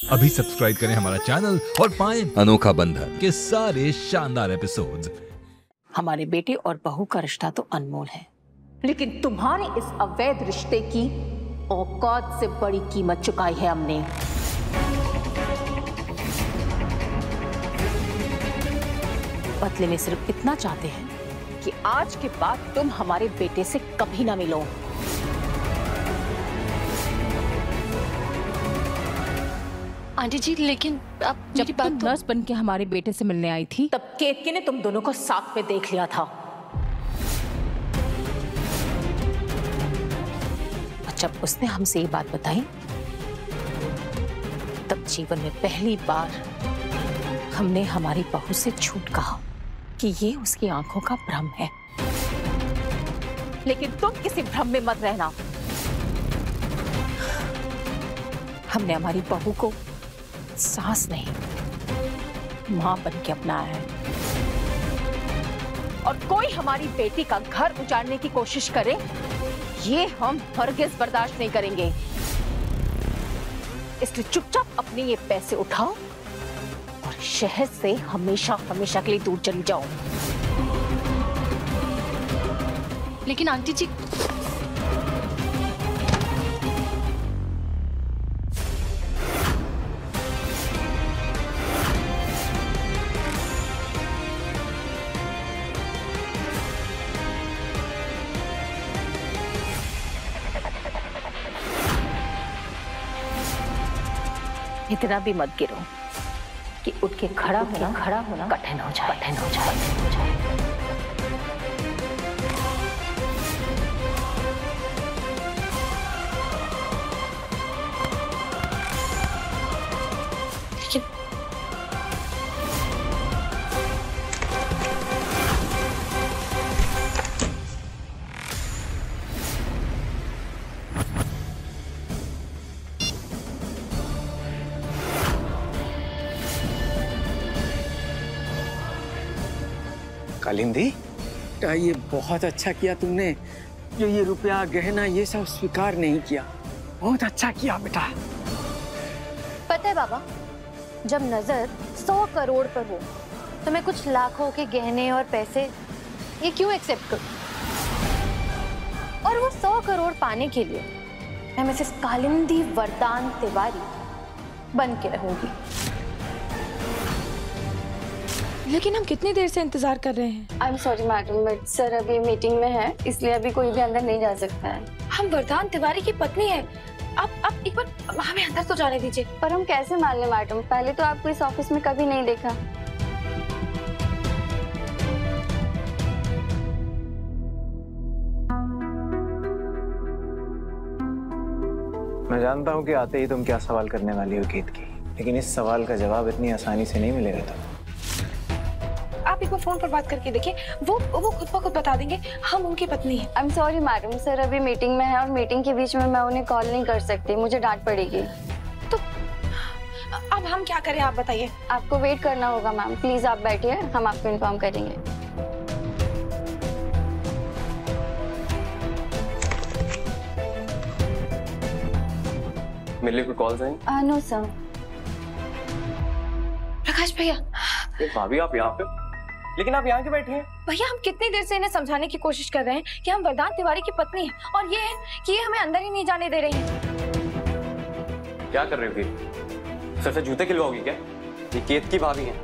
अभी सब्सक्राइब करें हमारा चैनल और पाएं अनोखा बंधन के सारे शानदार एपिसोड्स। हमारे बेटे और बहू का रिश्ता तो अनमोल है, लेकिन तुम्हारे इस अवैध रिश्ते की औकात से बड़ी कीमत चुकाई है हमने। बदले में सिर्फ इतना चाहते हैं कि आज के बाद तुम हमारे बेटे से कभी ना मिलो। आंटी जी, लेकिन आप जब तुम नर्स बन के हमारे बेटे से मिलने आई थी, तब केतकी ने तुम दोनों को साथ में देख लिया था। और जब उसने हमसे ये बात बताई, तब जीवन में पहली बार हमने हमारी बहू से झूठ कहा कि ये उसकी आंखों का भ्रम है। लेकिन तुम किसी भ्रम में मत रहना। हमने हमारी बहू को सास नहीं, मां बन के अपनाया है। और कोई हमारी बेटी का घर उजाड़ने की कोशिश करे, ये हम हरगिज बर्दाश्त नहीं करेंगे। इसलिए चुपचाप अपने ये पैसे उठाओ और शहर से हमेशा हमेशा के लिए दूर चली जाओ। लेकिन आंटी जी, इतना भी मत गिरो कि उठ के खड़ा होना कठिन हो जाए। कालिंदी, ये बहुत अच्छा किया तुमने, जो ये रुपया गहना ये सब स्वीकार नहीं किया। बहुत अच्छा किया बेटा। पता है बाबा, जब नजर 100 करोड़ पर हो तो मैं कुछ लाखों के गहने और पैसे ये क्यों एक्सेप्ट करूं? और वो 100 करोड़ पाने के लिए मैं मिसेस कालिंदी वरदान तिवारी बन के रहूंगी। लेकिन हम कितनी देर से इंतजार कर रहे हैं। I am sorry madam, but sir अभी मीटिंग में है, इसलिए अभी कोई भी अंदर नहीं जा सकता है। हम वरदान तिवारी की पत्नी है। आप एक बार हमें अंदर तो जाने दीजिए। पर हम कैसे मान लें मैडम, पहले तो आपको इस ऑफिस में कभी नहीं देखा। मैं जानता हूँ कि आते ही तुम क्या सवाल करने वाली हो केतकी, लेकिन इस सवाल का जवाब इतनी आसानी से नहीं मिलेगा तुम्हें। आप एक बार फोन पर बात करके देखिए, वो खुद ब खुद बता देंगे हम उनकी पत्नी हैं। I am sorry madam, sir अभी मीटिंग में है और मीटिंग के बीच में मैं उन्हें कॉल नहीं कर सकती, मुझे डांट पड़ेगी। तो अब हम क्या करें, आप बताइए। आपको वेट करना होगा मैम, प्लीज आप बैठिए, हम आपको इन्फॉर्म करेंगे। मेरे लिए कोई कॉल्स आई? No sir. प्रकाश भैया। भाभी आप यहाँ पे, लेकिन आप यहाँ क्यों बैठी हैं? भैया, हम कितनी देर से इन्हें समझाने की कोशिश कर रहे हैं कि हम वरदान तिवारी की पत्नी हैं, और ये है कि ये हमें अंदर ही नहीं जाने दे रही हैं। क्या कर रहे हो फिर? सर से जूते खिलवाओगी क्या? ये केतकी भाभी हैं,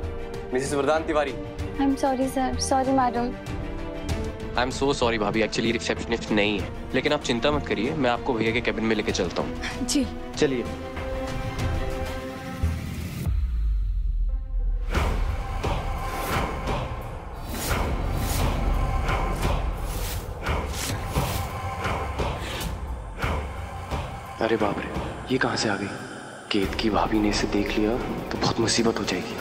मिसेस वरदान Tiwari. I am sorry sir, sorry madam. I am so sorry भाभी, एक्चुअली रिसेप्शनिस्ट नहीं है, लेकिन आप चिंता मत करिए, मैं आपको भैया के कैबिन में लेके चलता हूँ। जी चलिए। अरे बाप रे, ये कहाँ से आ गई? केतकी भाभी ने इसे देख लिया तो बहुत मुसीबत हो जाएगी।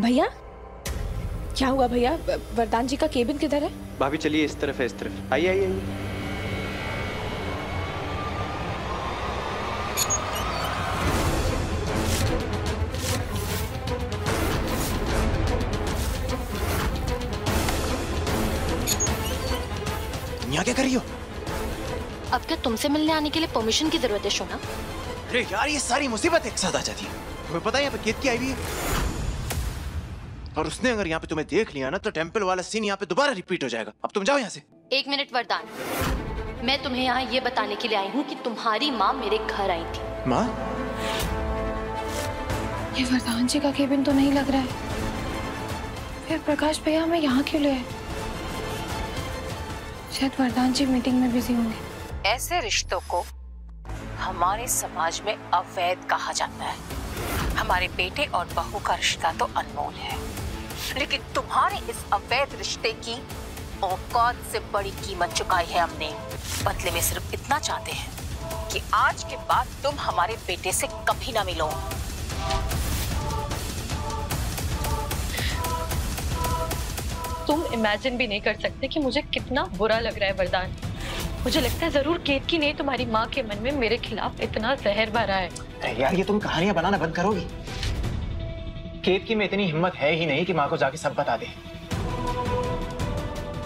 भैया, क्या हुआ भैया? वरदान जी का केबिन किधर है? भाभी चलिए, इस तरफ है, इस तरफ। आइए आइए आइए। यहाँ क्या कर रही हो? अब क्या तुमसे मिलने आने के लिए परमिशन की जरूरत है शोना? अरे यार, ये सारी मुसीबत एक साथ आ जाती है। तुम्हें पता है यहाँ पे केत की आई हुई है, और उसने अगर यहाँ पे तुम्हें देख लिया ना तो टेंपल वाला सीन यहाँ पे दोबारा रिपीट हो जाएगा। अब तुम जाओ यहाँ से। 1 मिनट वरदान, मैं तुम्हें यहाँ ये बताने के लिए आई हूँ कि तुम्हारी माँ मेरे घर आई थी। माँ? ये वरदान जी का केबिन तो नहीं लग रहा है, फिर प्रकाश भैया हमें यहाँ क्यों ले आए? शायद वरदान जी मीटिंग में बिजी होंगे। ऐसे रिश्तों को हमारे समाज में अवैध कहा जाता है। हमारे बेटे और बहू का रिश्ता तो अनमोल है, लेकिन तुम्हारे इस अवैध रिश्ते की औकात से बड़ी कीमत चुकाई है हमने। बदले में सिर्फ इतना चाहते हैं कि आज के बाद तुम हमारे बेटे से कभी ना मिलो। तुम इमेजिन भी नहीं कर सकते कि मुझे कितना बुरा लग रहा है वरदान। मुझे लगता है जरूर केतकी ने तुम्हारी माँ के मन में मेरे खिलाफ इतना जहर भरा है। अरे यार, ये तुम कहानियां बनाना बंद करोगी? केतकी में इतनी हिम्मत है ही नहीं कि माँ को जाके सब बता दे।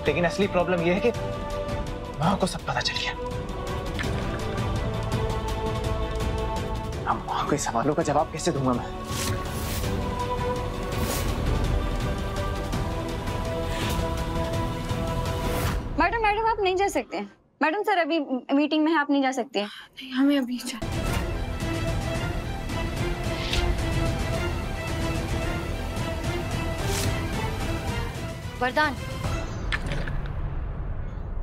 लेकिन असली प्रॉब्लम यह है कि माँ को सब पता चल गया। अब माँ के सवालों का जवाब कैसे दूंगा मैं? मैडम आप नहीं जा सकते। मैडम सर अभी मीटिंग में है, आप नहीं जा सकते। नहीं, हमें अभी वरदान,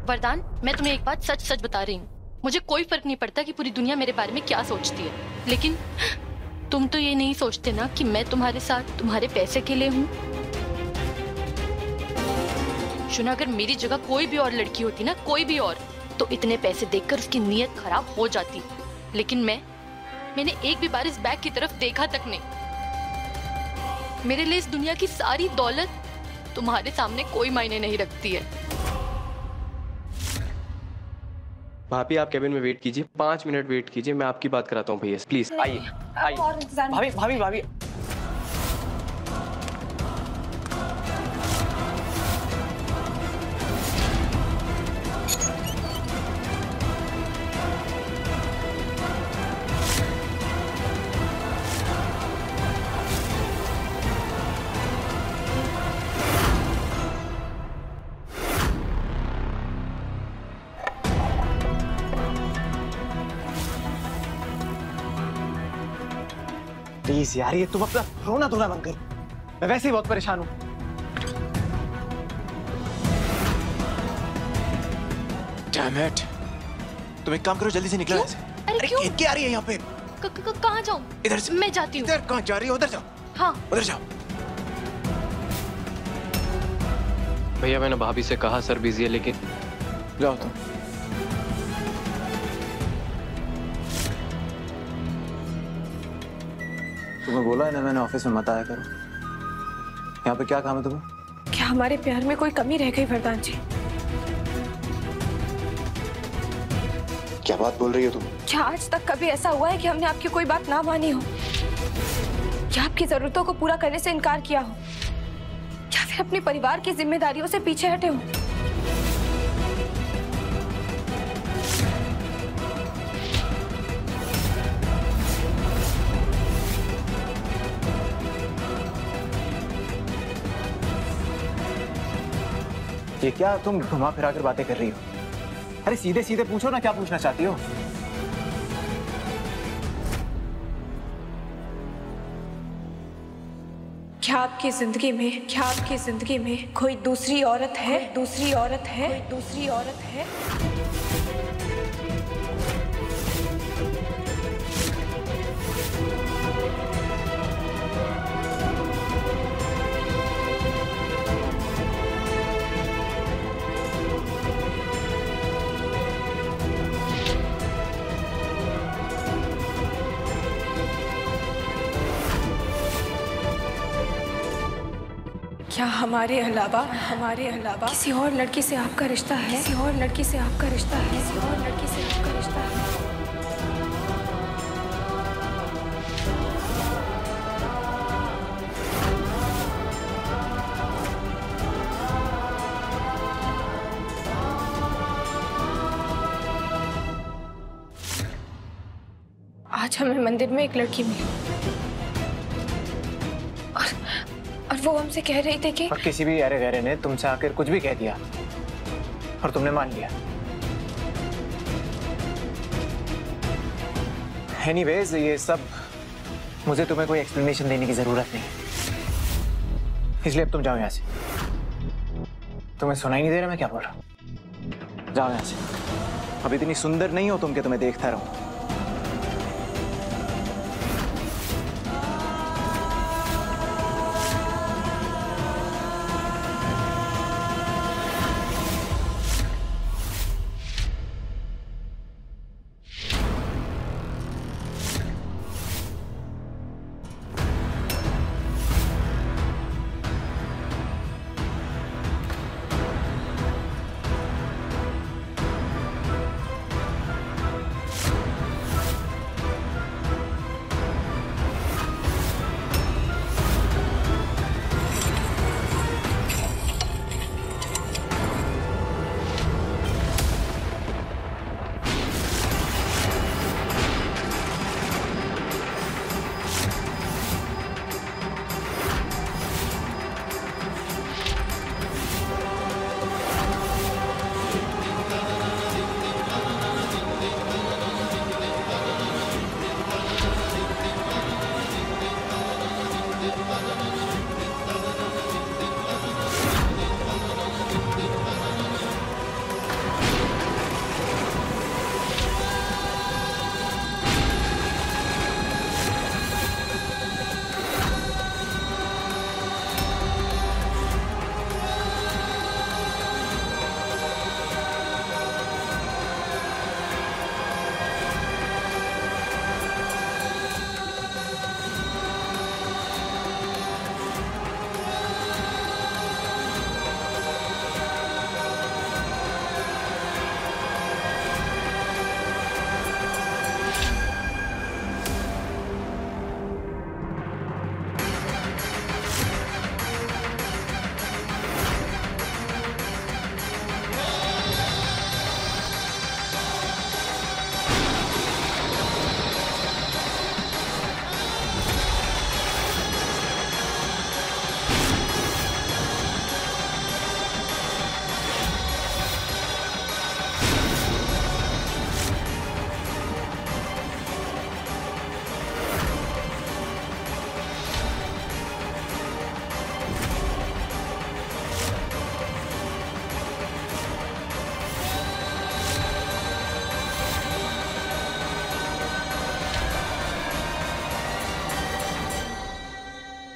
वरदान, मैं तुम्हें एक बात सच सच बता रही हूँ। मुझे कोई फर्क नहीं पड़ता कि पूरी दुनिया मेरे बारे में क्या सोचती है, लेकिन तुम तो ये नहीं सोचते ना कि मैं तुम्हारे साथ तुम्हारे पैसे के लिए हूँ। शुना, अगर मेरी जगह कोई भी और लड़की होती ना, कोई भी और, तो इतने पैसे देखकर उसकी नीयत खराब हो जाती। लेकिन मैंने एक भी बार इस बैग की तरफ देखा तक नहीं। मेरे लिए इस दुनिया की सारी दौलत तुम्हारे सामने कोई मायने नहीं रखती है। भाभी, आप केबिन में वेट कीजिए, 5 मिनट वेट कीजिए, मैं आपकी बात कराता हूँ भैया। प्लीज आइए आइए। भाभी भाभी भाभी, प्लीज यार, ये तुम अपना रोना धोना बंद करो। मैं वैसे ही बहुत परेशान हूँ। Damn it! तुम एक काम करो, जल्दी से निकलो यहाँ से। अरे क्यों? केतकी आ रही है यहाँ पे। कहाँ जाऊँ? इधर से। मैं जाती हूँ। इधर कहाँ जा रही हो? उधर जाओ। हाँ, उधर जाओ। भैया, मैंने भाभी से कहा सर बिजी है, लेकिन जाओ तुम। तुम्हें बोला है ना मैंने ऑफिस में मत आया करो। यहाँ पे क्या काम है तुम्हें? क्या हमारे प्यार में कोई कमी रह गई वरदान जी? क्या बात बोल रही हो तुम? क्या आज तक कभी ऐसा हुआ है कि हमने आपकी कोई बात ना मानी हो, या आपकी जरूरतों को पूरा करने से इनकार किया हो, या फिर अपने परिवार की जिम्मेदारियों से पीछे हटे हो? ये क्या तुम घुमा फिरा कर बातें कर रही हो? अरे सीधे सीधे पूछो ना, क्या पूछना चाहती हो? क्या आपकी जिंदगी में कोई दूसरी औरत है? दूसरी औरत है? क्या हमारे अलावा किसी और लड़की से आपका रिश्ता है? हमें मंदिर में एक लड़की मिली और वो हमसे कह रही थी कि और किसी भी अरे गहरे ने तुमसे आकर कुछ भी कह दिया और तुमने मान लिया। एनीवेज, ये सब मुझे तुम्हें कोई एक्सप्लेनेशन देने की जरूरत नहीं, इसलिए अब तुम जाओ यहाँ से। तुम्हें सुनाई नहीं दे रहा मैं क्या बोल रहा हूँ? जाओ यहाँ से। अब इतनी सुंदर नहीं हो तुम कि तुम्हें देखता रहूं।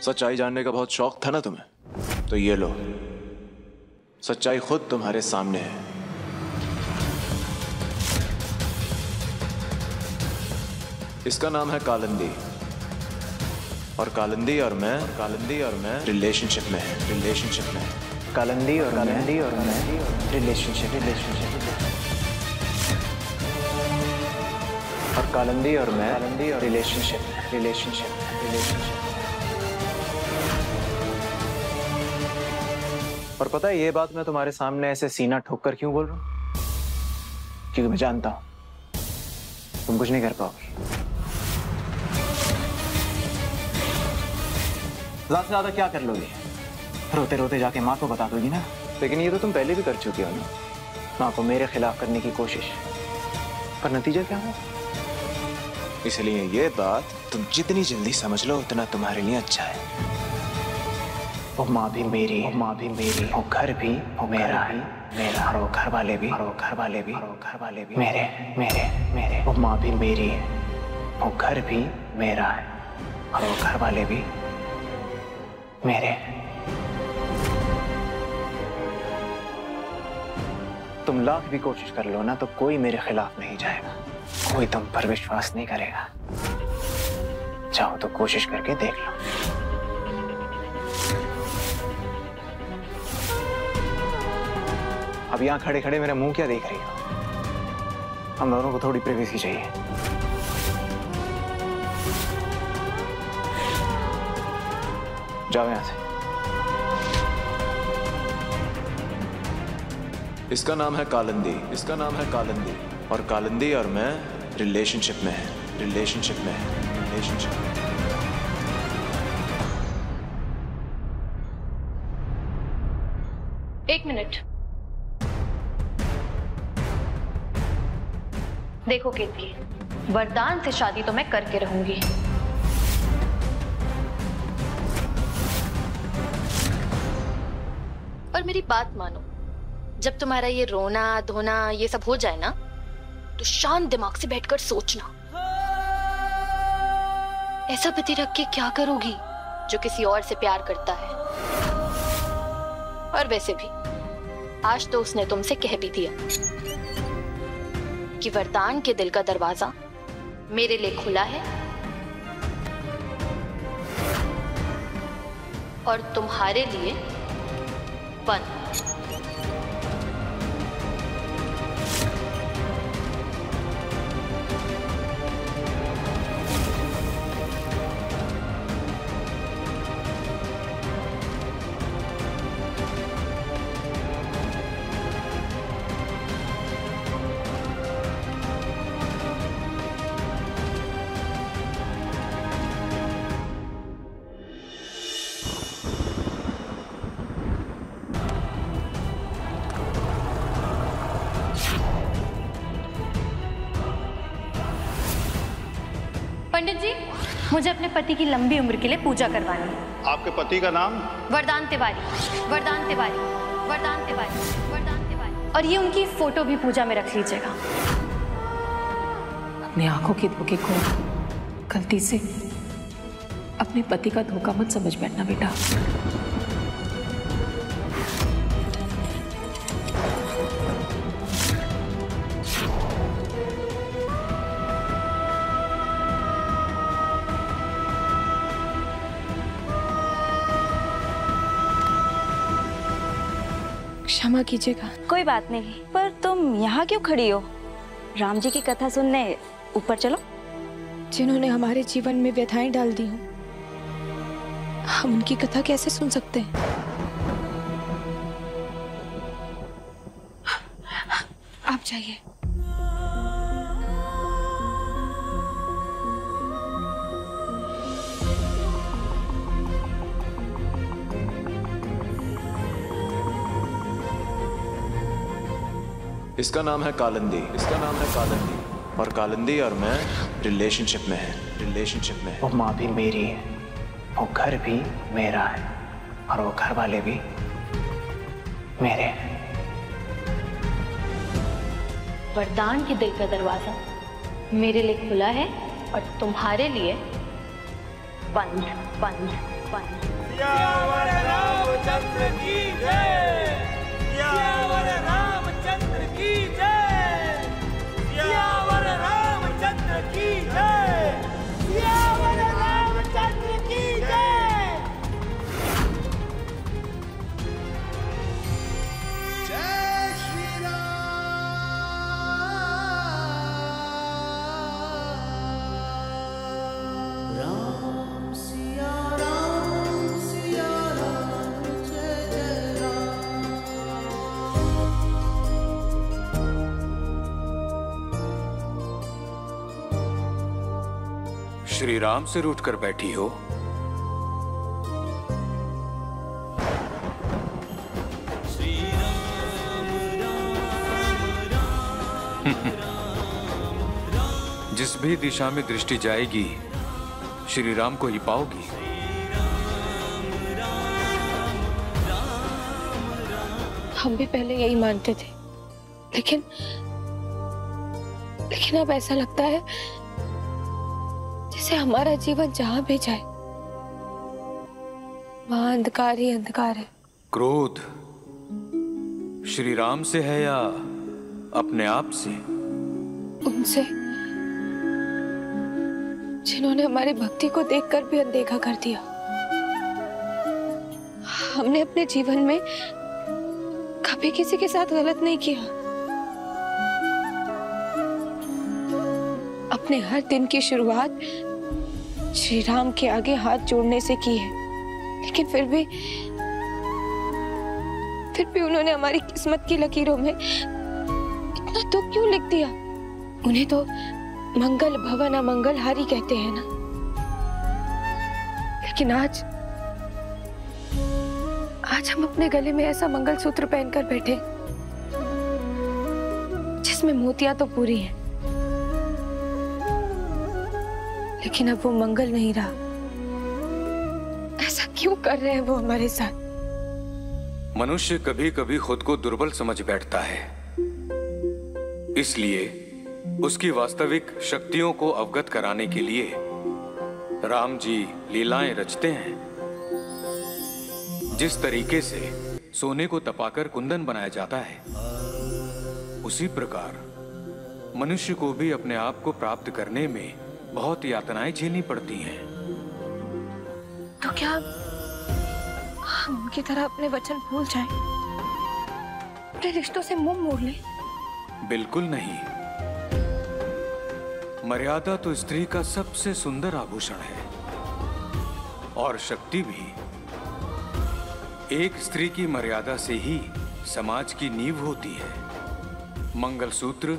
सच्चाई जानने का बहुत शौक था ना तुम्हें, तो ये लो, सच्चाई खुद तुम्हारे सामने है। इसका नाम है कालिंदी, और कालिंदी और मैं रिलेशनशिप में है। कालिंदी और मैं रिलेशनशिप और कालिंदी और मैं रिलेशनशिप। और पता है ये बात मैं तुम्हारे सामने ऐसे सीना ठोक कर क्यों बोल रहा हूं? क्योंकि मैं जानता हूं तुम कुछ नहीं कर पाओगी। ज्यादा से ज्यादा क्या कर लोगी? रोते रोते जाके माँ को बता दोगी ना। लेकिन ये तो तुम पहले भी कर चुकी हो ना, माँ को मेरे खिलाफ करने की कोशिश, पर नतीजा क्या हुआ? इसलिए ये बात तुम जितनी जल्दी समझ लो उतना तुम्हारे लिए अच्छा है। वो माँ भी मेरी, वो घर भी वो मेरा है, और वो घर वाले भी मेरे। वो माँ भी मेरी है, वो घर भी मेरा है, और वो घर वाले भी मेरे। तुम लाख भी कोशिश कर लो ना तो कोई मेरे खिलाफ नहीं जाएगा, कोई तुम पर विश्वास नहीं करेगा। चाहो तो कोशिश करके देख लो। अब यहाँ खड़े खड़े मेरा मुंह क्या देख रही हो? हम दोनों को थोड़ी प्राइवेसी चाहिए। जाओ यहाँ से। इसका नाम है कालिंदी, और कालिंदी और मैं रिलेशनशिप में है। रिलेशनशिप में है, रिलेशनशिप में। एक मिनट। देखो केतकी, वरदान से शादी तो मैं करके रहूंगी। और मेरी बात मानो, जब तुम्हारा ये रोना धोना ये सब हो जाए ना, तो शांत दिमाग से बैठकर सोचना, ऐसा पति रख के क्या करोगी जो किसी और से प्यार करता है। और वैसे भी आज तो उसने तुमसे कह भी दिया कि वरदान के दिल का दरवाजा मेरे लिए खुला है और तुम्हारे लिए बंद। पंडित जी, मुझे अपने पति की लंबी उम्र के लिए पूजा करवानी है। आपके पति का नाम? वरदान तिवारी, वरदान तिवारी, वरदान तिवारी, वरदान तिवारी। और ये उनकी फोटो भी पूजा में रख लीजिएगा। अपने आंखों के धोखे को गलती से अपने पति का धोखा मत समझ बैठना बेटा। क्षमा कीजिएगा। कोई बात नहीं, पर तुम यहाँ क्यों खड़ी हो? राम जी की कथा सुनने ऊपर चलो। जिन्होंने हमारे जीवन में व्यथाएं डाल दी हों, हम उनकी कथा कैसे सुन सकते हैं? आप जाइए। इसका नाम है कालिंदी, इसका नाम है कालिंदी, और कालिंदी और मैं रिलेशनशिप में है, रिलेशनशिप में है। वो माँ भी मेरी है, वो घर भी मेरा है, और वो घर वाले भी मेरे हैं। वरदान के दिल का दरवाजा मेरे लिए खुला है और तुम्हारे लिए बंद, बंद, बंद। सियावर रामचंद्र की जय, सियावर रामचंद्र की जय, सियावर रामचंद्र की जय, सियावर रामचंद्र की जय। जय श्री राम। राम सिया राम, सिया राम, जय जय राम। श्री राम से रूठ कर बैठी हो? जिस भी दिशा में दृष्टि जाएगी श्री राम को ही पाओगी। हम भी पहले यही मानते थे, लेकिन अब ऐसा लगता है जैसे हमारा जीवन जहां भी जाए वहां अंधकार ही अंधकार है। क्रोध श्री राम से है या अपने आप से? उनसे, जिन्होंने हमारी भक्ति को देखकर भी अनदेखा कर दिया। हमने अपने जीवन में कभी किसी के साथ गलत नहीं किया। अपने हर दिन की शुरुआत श्री राम के आगे हाथ जोड़ने से की है, लेकिन फिर भी उन्होंने हमारी किस्मत की लकीरों में इतना दुख क्यों लिख दिया? उन्हें तो मंगल भवन अमंगल हारी कहते हैं ना, लेकिन आज हम अपने गले में ऐसा मंगलसूत्र पहनकर बैठे जिसमें मोतियां तो पूरी हैं, लेकिन अब वो मंगल नहीं रहा। ऐसा क्यों कर रहे हैं वो हमारे साथ? मनुष्य कभी कभी खुद को दुर्बल समझ बैठता है, इसलिए उसकी वास्तविक शक्तियों को अवगत कराने के लिए राम जी लीलाएं रचते हैं। जिस तरीके से सोने को तपाकर कुंदन बनाया जाता है, उसी प्रकार मनुष्य को भी अपने आप को प्राप्त करने में बहुत यातनाएं झेलनी पड़ती हैं। तो क्या हम उनकी तरह अपने वचन भूल जाएं? अपने रिश्तों से मुंह मोड़ लें? बिल्कुल नहीं। मर्यादा तो स्त्री का सबसे सुंदर आभूषण है, और शक्ति भी। एक स्त्री की मर्यादा से ही समाज की नींव होती है। मंगलसूत्र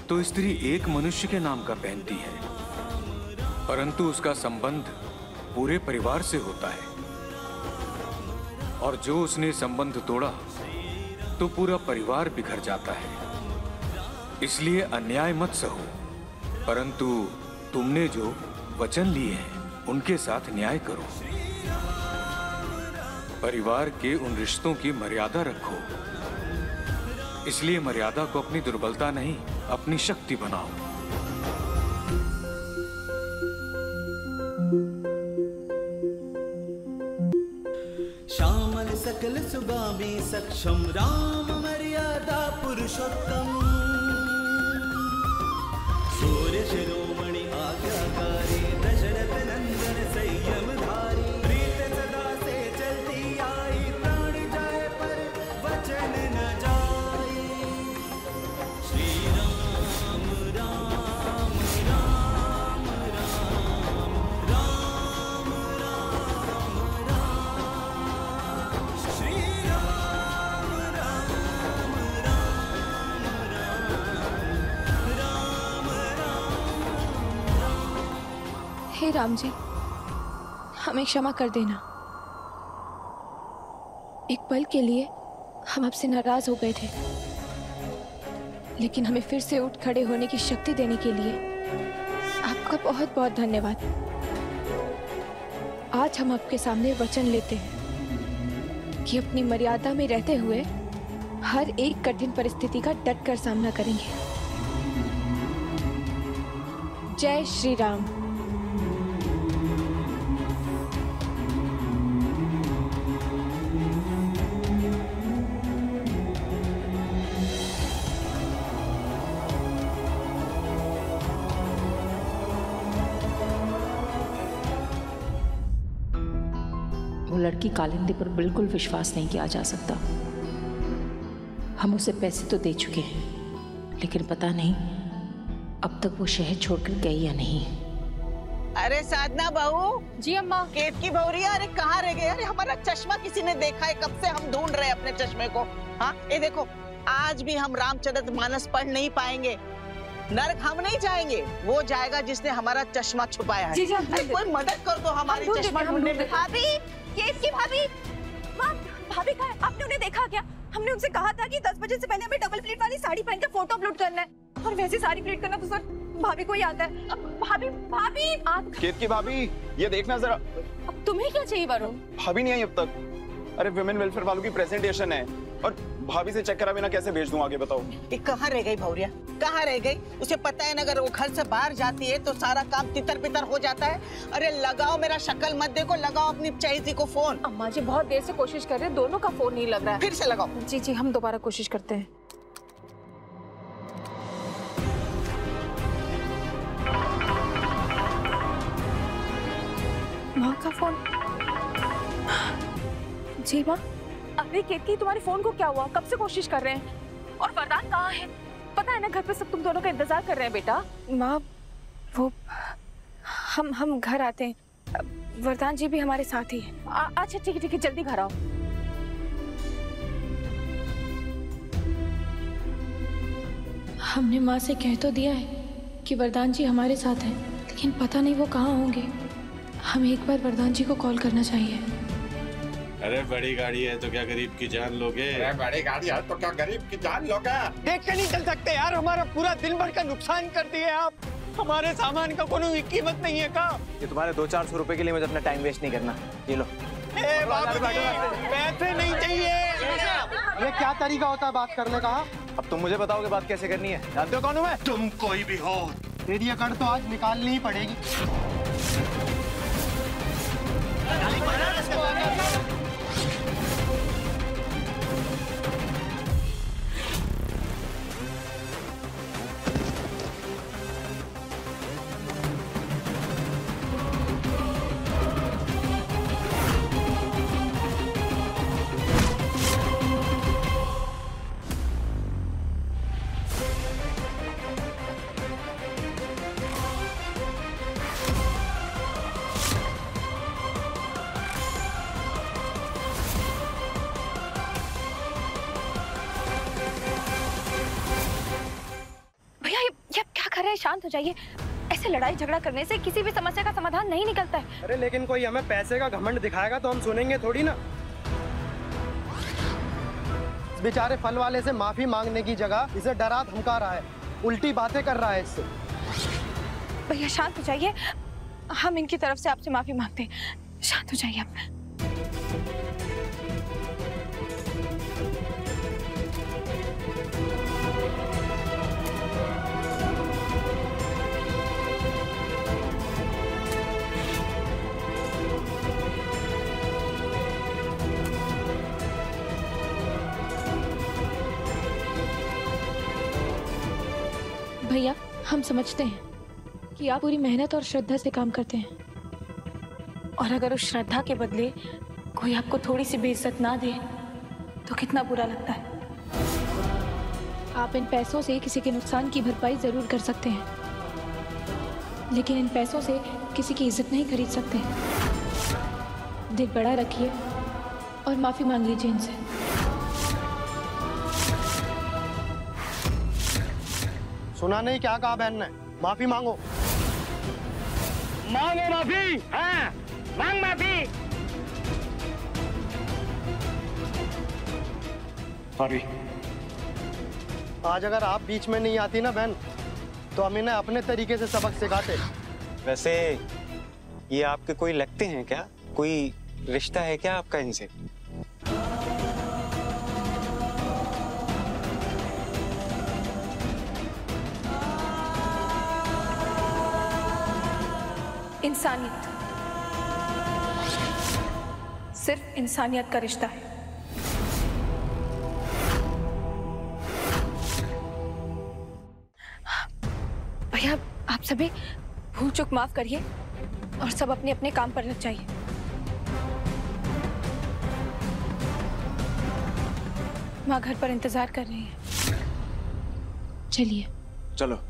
तो स्त्री एक मनुष्य के नाम का पहनती है, परंतु उसका संबंध पूरे परिवार से होता है, और जो उसने संबंध तोड़ा तो पूरा परिवार बिखर जाता है। इसलिए अन्याय मत सहो, परंतु तुमने जो वचन लिए हैं उनके साथ न्याय करो। परिवार के उन रिश्तों की मर्यादा रखो। इसलिए मर्यादा को अपनी दुर्बलता नहीं, अपनी शक्ति बनाओ। श्यामल सकल सुगामी सक्षम राम मर्यादा पुरुषोत्तम सूर्य शिरोमणि आज्ञाकारी दशरथ नंदन संयमधारी प्रीत सदा से चलती आई प्राण जाए पर वचन न जाए। श्री राम राम राम राम राम राम राम श्री राम राम राम राम। हे राम जी, हमें क्षमा कर देना। एक पल के लिए हम आपसे नाराज हो गए थे, लेकिन हमें फिर से उठ खड़े होने की शक्ति देने के लिए आपका बहुत बहुत धन्यवाद। आज हम आपके सामने वचन लेते हैं कि अपनी मर्यादा में रहते हुए हर एक कठिन परिस्थिति का डट कर सामना करेंगे। जय श्री राम। वो लड़की कालिंदी पर बिल्कुल विश्वास नहीं किया जा सकता। हम उसे पैसे तो दे चुके हैं, लेकिन पता नहीं अब तक वो शहर छोड़कर गई या नहीं। अरे साधना बहू। जी अम्मा। केत की बहुरिया, अरे कहाँ रह गए? अरे हमारा चश्मा किसी ने देखा है? कब से हम ढूंढ रहे हैं अपने चश्मे को। हाँ ये देखो, आज भी हम रामचरितमानस पढ़ नहीं पाएंगे। नरक हम नहीं जाएंगे, वो जाएगा जिसने हमारा चश्मा छुपाया है। जी जी, अरे कोई मदद कर दो हमारी चश्मा ढूंढने में। भाभी, केत की भाभी। माँ, भाभी कहाँ है? आपने उन्हें देखा क्या? हमने उनसे कहा था कि 10 बजे से पहले हमें डबल प्लेट वाली साड़ी पहनकर फोटो अपलोड करना है, और वैसे साड़ी प्लेट करना तो सर भाभी को ही आता है। अब भाभी आप। केत की भाभी, ये देखना जरा। अब तुम्हें क्या चाहिए वरुण? भाभी नहीं आई अब तक। अरे विमेन वेलफेयर वालों की प्रेजेंटेशन है, और भाभी से चेक करा बिना कैसे भेज दूं आगे, बताओ। ये कहाँ रह गई भौरिया? कहाँ रह गई? उसे पता है ना, अगर वो घर से बाहर जाती है तो सारा काम तितर बितर हो जाता है। अरे लगाओ, मेरा शक्ल मत देखो, लगाओ अपनी चहेती को फोन। अम्मा जी बहुत देर से कोशिश कर रहे हैं, दोनों का फोन नहीं लग रहा है। फिर से लगाओ। जी जी, हम दोबारा कोशिश करते हैं। माँ का फोन। जी माँ। अरे केतकी, तुम्हारे फोन को क्या हुआ? कब से कोशिश कर रहे हैं। और वरदान कहाँ है? पता है ना, घर पे सब तुम दोनों का इंतजार कर रहे हैं बेटा। माँ वो हम घर आते हैं, वरदान जी भी हमारे साथ ही है। अच्छा ठीक है, जल्दी घर आओ। हमने माँ से कह तो दिया है कि वरदान जी हमारे साथ हैं, लेकिन पता नहीं वो कहाँ होंगे। हमें एक बार वरदान जी को कॉल करना चाहिए। अरे बड़ी गाड़ी है तो क्या गरीब की जान लोगे? अरे बड़ी गाड़ी है तो क्या गरीब की जान लोगे? देख के नहीं चल सकते यार, हमारा पूरा दिन भर का नुकसान कर दिए आप। हमारे सामान का कोई कीमत नहीं है का? ये तुम्हारे 200-400 रुपए के लिए मुझे अपना टाइम वेस्ट नहीं करना। ये लो। पैसे नहीं चाहिए। ये क्या तरीका होता है बात करने का? अब तुम मुझे बताओगे बात कैसे करनी है? जानते हो कौन हूँ मैं? तुम कोई भी हो, तेरी अकड़ तो आज निकालनी ही पड़ेगी। शांत हो जाइए। ऐसे लड़ाई झगड़ा करने से किसी भी समस्या का समाधान नहीं निकलता है। अरे लेकिन कोई हमें पैसे का घमंड दिखाएगा तो हम सुनेंगे थोड़ी ना। इस बेचारे फल वाले से माफी मांगने की जगह इसे डरा धमका रहा है, उल्टी बातें कर रहा है इससे। भैया शांत हो जाइए, हम इनकी तरफ से आपसे माफी मांगते हैं। शांत हो जाइए आप। भैया हम समझते हैं कि आप पूरी मेहनत और श्रद्धा से काम करते हैं, और अगर उस श्रद्धा के बदले कोई आपको थोड़ी सी बेइज्जत ना दे तो कितना बुरा लगता है। आप इन पैसों से किसी के नुकसान की भरपाई जरूर कर सकते हैं, लेकिन इन पैसों से किसी की इज्जत नहीं खरीद सकते। दिल बड़ा रखिए और माफी मांग लीजिए इनसे। सुना नहीं क्या कहा बहन ने? माफी मांगो। मांगो माफी। हाँ, मांग माफी। सॉरी। आज अगर आप बीच में नहीं आती ना बहन, तो हम इन्हें अपने तरीके से सबक सिखाते। वैसे ये आपके कोई लगते हैं क्या? कोई रिश्ता है क्या आपका इनसे? इंसानियत, सिर्फ इंसानियत का रिश्ता है। भैया आप सभी भूल चूक माफ करिए और सब अपने अपने काम पर लग जाइए। माँ घर पर इंतजार कर रही है। चलिए। चलो।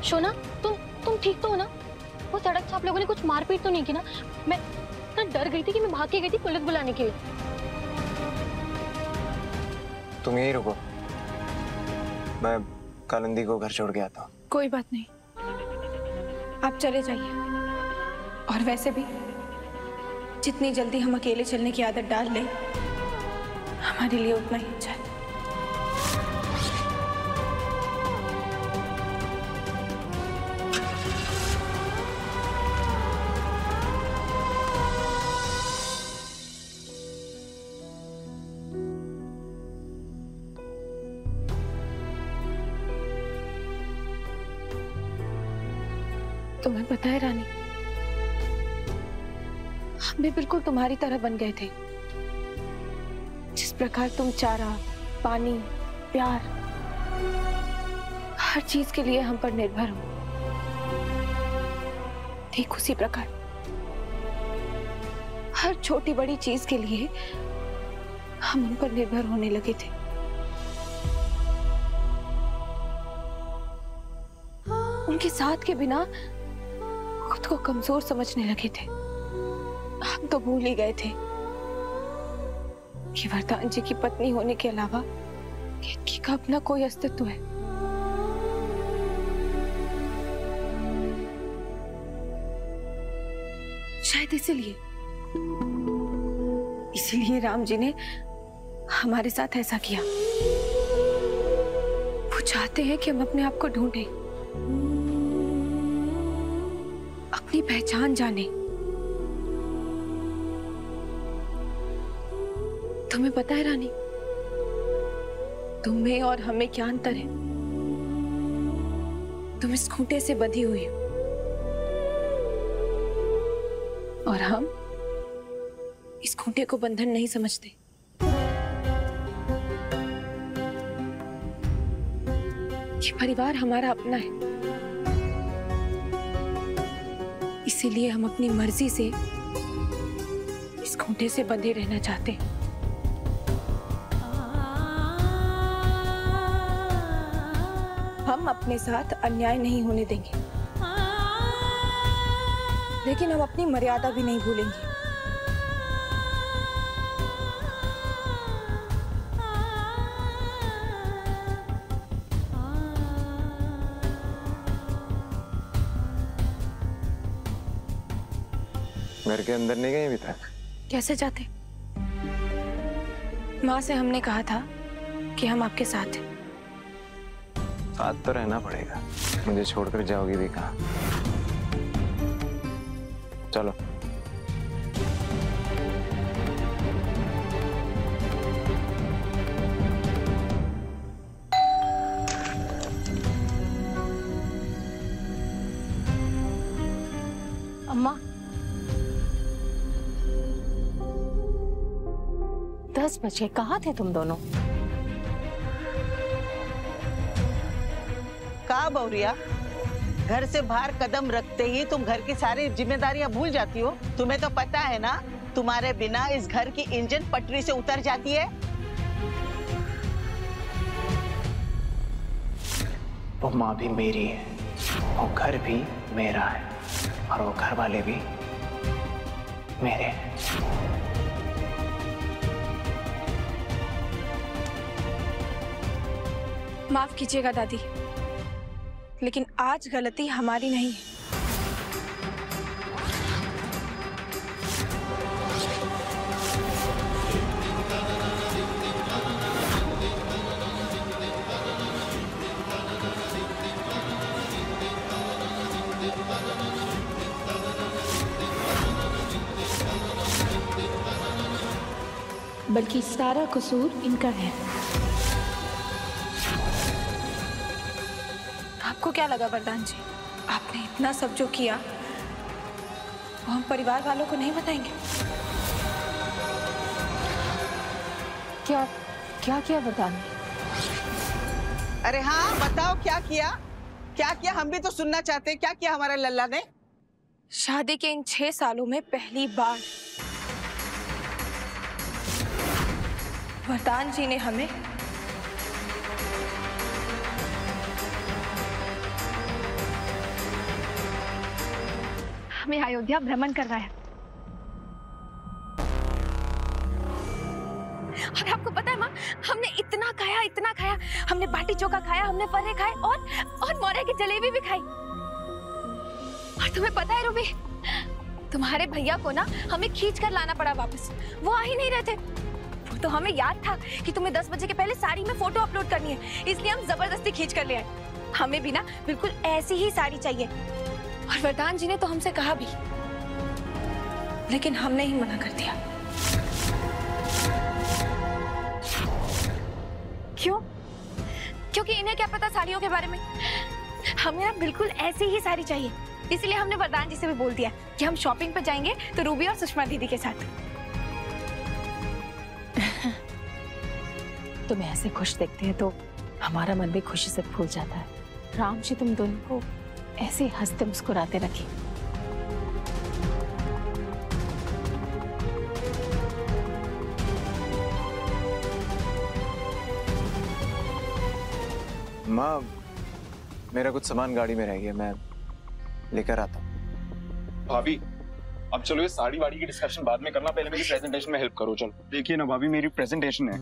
शोना, तुम ठीक तो हो ना? वो सड़क से आप लोगों ने कुछ मारपीट तो नहीं की ना? मैं इतना डर गई थी कि मैं भाग के गई थी पुलिस बुलाने के लिए। तुम यही रुको, मैं कालिंदी को घर छोड़ के आता हूँ। कोई बात नहीं, आप चले जाइए। और वैसे भी जितनी जल्दी हम अकेले चलने की आदत डाल लें, हमारे लिए उतना ही अच्छा है। तुम्हें पता है रानी, हम भी बिल्कुल तुम्हारी तरह बन गए थे। जिस प्रकार तुम चारा, पानी, प्यार, हर चीज के लिए हम पर निर्भर हो, ठीक उसी प्रकार हर छोटी बड़ी चीज के लिए हम उन पर निर्भर होने लगे थे। उनके साथ के बिना खुद को कमजोर समझने लगे थे। हम तो भूल ही गए थे कि वरदान जी की पत्नी होने के अलावा केतकी का अपना कोई अस्तित्व है। शायद इसीलिए राम जी ने हमारे साथ ऐसा किया। वो चाहते हैं कि हम अपने आप को ढूंढें, अपनी पहचान जाने। तुम्हें पता है रानी, तुम्हें और हमें क्या अंतर है? तुम इस खूंटे से बंधी हुई हो और हम इस खूंटे को बंधन नहीं समझते। ये परिवार हमारा अपना है, इसीलिए हम अपनी मर्जी से इस खूंटे से बंधे रहना चाहते हैं। हम अपने साथ अन्याय नहीं होने देंगे, लेकिन हम अपनी मर्यादा भी नहीं भूलेंगे। घर के अंदर नहीं गए अभी तक? कैसे जाते? माँ से हमने कहा था कि हम आपके साथ हैं। साथ तो रहना पड़ेगा, मुझे छोड़कर जाओगी भी कहाँ? चलो। अम्मा, 10 बजे कहाँ थे तुम दोनों? कहाँ बौरिया, घर से बाहर कदम रखते ही तुम घर की सारी जिम्मेदारियां भूल जाती हो। तुम्हें तो पता है ना, तुम्हारे बिना इस घर की इंजन पटरी से उतर जाती है। वो माँ भी मेरी है, वो घर भी मेरा है और वो घर वाले भी मेरे हैं। माफ कीजिएगा दादी, लेकिन आज गलती हमारी नहीं है। बल्कि सारा कसूर इनका है। आपको क्या लगा वरदान जी, आपने इतना सब जो किया वो हम परिवार वालों को नहीं बताएंगे? क्या क्या किया वरदान? अरे हाँ बताओ, क्या किया? क्या किया, हम भी तो सुनना चाहते हैं। क्या किया हमारा लल्ला ने? शादी के इन 6 सालों में पहली बार वरदान जी ने हमें अयोध्या भ्रमण करवाया। और आपको पता है माँ, हमने इतना खाया, हमने बाटी चोखा खाया, हमने फरे खाए और मौर्य की जलेबी भी खाई। और तुम्हें पता है रूबी, तुम्हारे भैया को ना हमें खींच कर लाना पड़ा वापस। वो आ ही नहीं रहे थे। तो हमें याद था कि तुम्हें 10 बजे के पहले साड़ी में फोटो अपलोड करनी है, इसलिए हम जबरदस्ती खींच कर ले आए। हमें भी ना बिल्कुल ऐसी ही साड़ी चाहिए। और वरदान जी ने तो हमसे कहा भी, लेकिन हमने ही मना कर दिया। क्यों? क्योंकि इन्हें क्या पता साड़ियों के बारे में। हमें ना बिल्कुल ऐसी ही साड़ी चाहिए, इसलिए हमने वरदान जी से भी बोल दिया कि हम शॉपिंग पे जाएंगे तो रूबी और सुषमा दीदी के साथ। तुम्हें ऐसे खुश देखते हैं तो हमारा मन भी खुशी से फूल जाता है। राम जी तुम दोनों को ऐसे हंसते मुस्कुराते रखें। माँ, मेरा कुछ सामान गाड़ी में रह गया, मैं लेकर आता हूँ। भाभी अब चलो ये साड़ी वाड़ी की डिस्कशन बाद में करना, पहले मेरी प्रेजेंटेशन में हेल्प करो। चलो देखिए ना भाभी, मेरी प्रेजेंटेशन है।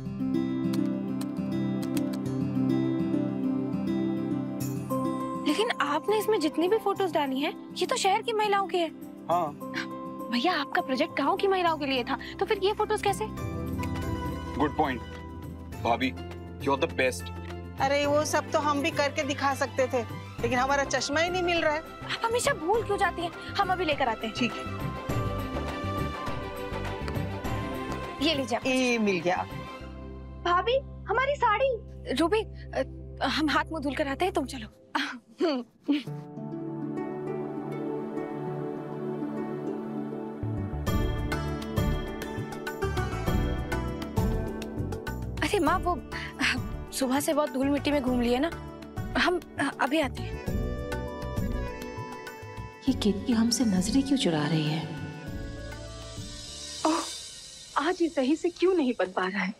लेकिन आपने इसमें जितनी भी फोटोज डाली हैं, ये तो शहर की महिलाओं की है। हाँ भैया, आपका प्रोजेक्ट गांव की महिलाओं के लिए था, तो फिर ये फोटोज कैसे? गुड पॉइंट भाभी, यू आर द बेस्ट। अरे वो सब तो हम भी करके दिखा सकते थे, लेकिन हमारा चश्मा ही नहीं मिल रहा है। आप हमेशा भूल क्यों जाती हैं? हम अभी लेकर आते हैं। ठीक है, ये लीजिए। ये मिल गया। भाभी, हमारी साड़ी। रूबी, हम हाथ मुंह धुल कर आते हैं, तुम चलो। अरे माँ, वो सुबह से बहुत धूल मिट्टी में घूम लिए ना, हम अभी आते हैं। ये केतकी हमसे नजरें क्यों चुरा रही है? ओह, आज ये सही से क्यों नहीं बन पा रहा है?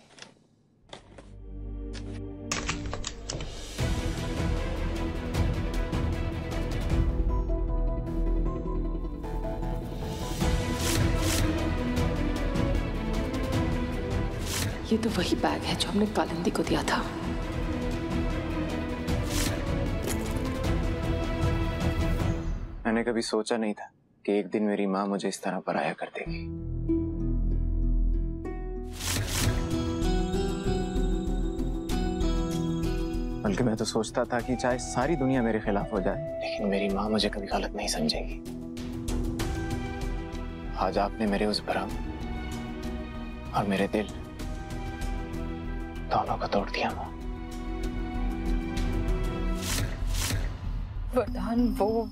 ये तो वही बैग है जो हमने कालिंदी को दिया था। मैंने कभी सोचा नहीं था कि एक दिन मेरी माँ मुझे इस तरह पराया कर देगी। बल्कि मैं तो सोचता था कि चाहे सारी दुनिया मेरे खिलाफ हो जाए, लेकिन मेरी माँ मुझे कभी गलत नहीं समझेगी। आज आपने मेरे उस भ्रम और मेरे दिल दोनों को तोड़ दिया माँ। वरदान, वो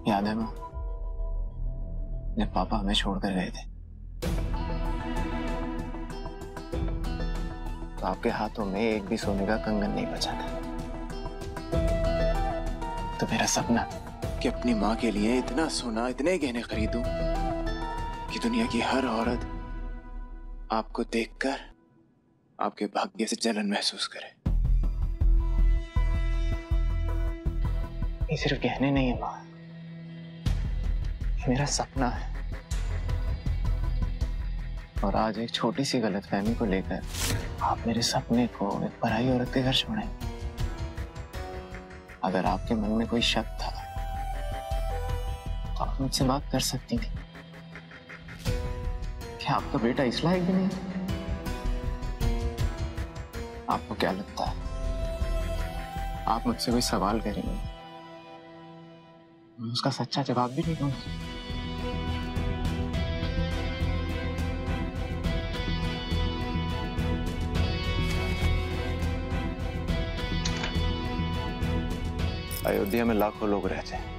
याद है माँ, जब पापा हमें छोड़कर गए थे तो आपके हाथों में एक भी सोने का कंगन नहीं बचा था। तो मेरा सपना कि अपनी माँ के लिए इतना सोना, इतने गहने खरीदूं कि दुनिया की हर औरत आपको देखकर आपके भाग्य से जलन महसूस करे। ये सिर्फ गहने नहीं है माँ, ये मेरा सपना है। और आज एक छोटी सी गलतफहमी को लेकर आप मेरे सपने को एक पराई औरत के घर छोड़े। अगर आपके मन में कोई शक था तो आप मुझसे बात कर सकती थी। क्या आपका बेटा इस लायक भी नहीं? आपको क्या लगता है आप मुझसे कोई सवाल करेंगे, मैं उसका सच्चा जवाब भी नहीं दूंगा? अयोध्या में लाखों लोग रहते हैं,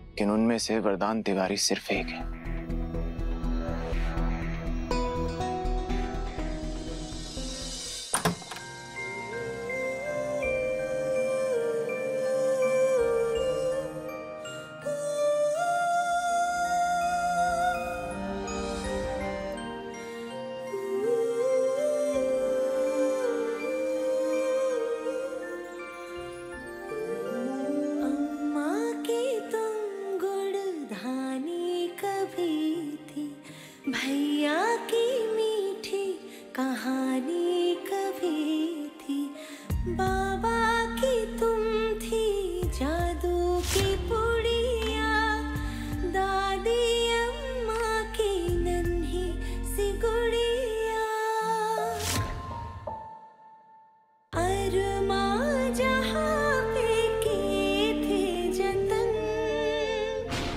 लेकिन उनमें से वरदान तिवारी सिर्फ एक है।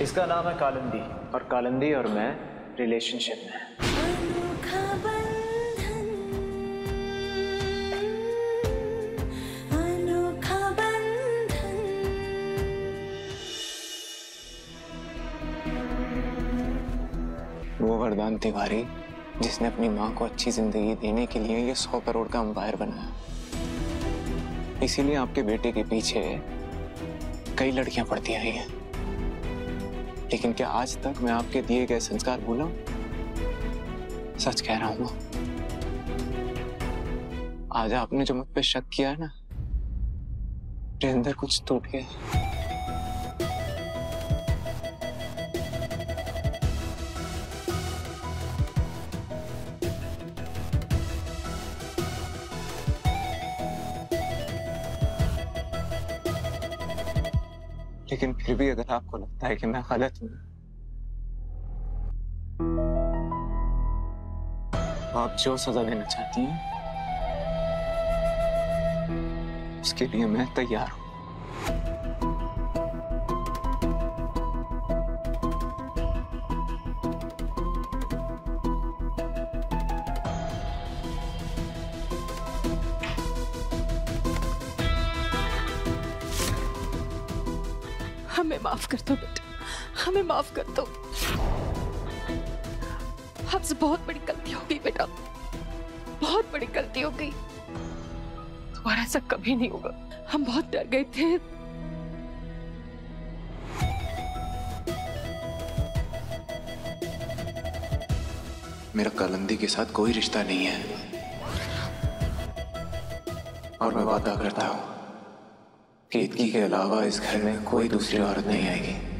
इसका नाम है कालिंदी, और कालिंदी और मैं रिलेशनशिप में हैं। वो वरदान तिवारी जिसने अपनी माँ को अच्छी जिंदगी देने के लिए ये 100 करोड़ का अंपायर बनाया। इसीलिए आपके बेटे के पीछे कई लड़कियां पड़ती आई हैं, लेकिन क्या आज तक मैं आपके दिए गए संस्कार भूला हूं? सच कह रहा हूं, आज आपने जो मुझ पे शक किया है ना, मेरे अंदर कुछ टूट गया। लेकिन फिर भी अगर आपको लगता है कि मैं गलत हूं, तो आप जो सजा देना चाहती हैं उसके लिए मैं तैयार हूं। हमें माफ कर दो बेटा, हमें माफ कर दो। हमसे बहुत बड़ी गलती हो गई बेटा, बहुत बड़ी गलती हो गई। तुम्हारा ऐसा कभी नहीं होगा। हम बहुत डर गए थे। मेरा कालिंदी के साथ कोई रिश्ता नहीं है और मैं वादा करता हूं कि केतकी के अलावा इस घर में कोई दूसरी औरत नहीं आएगी।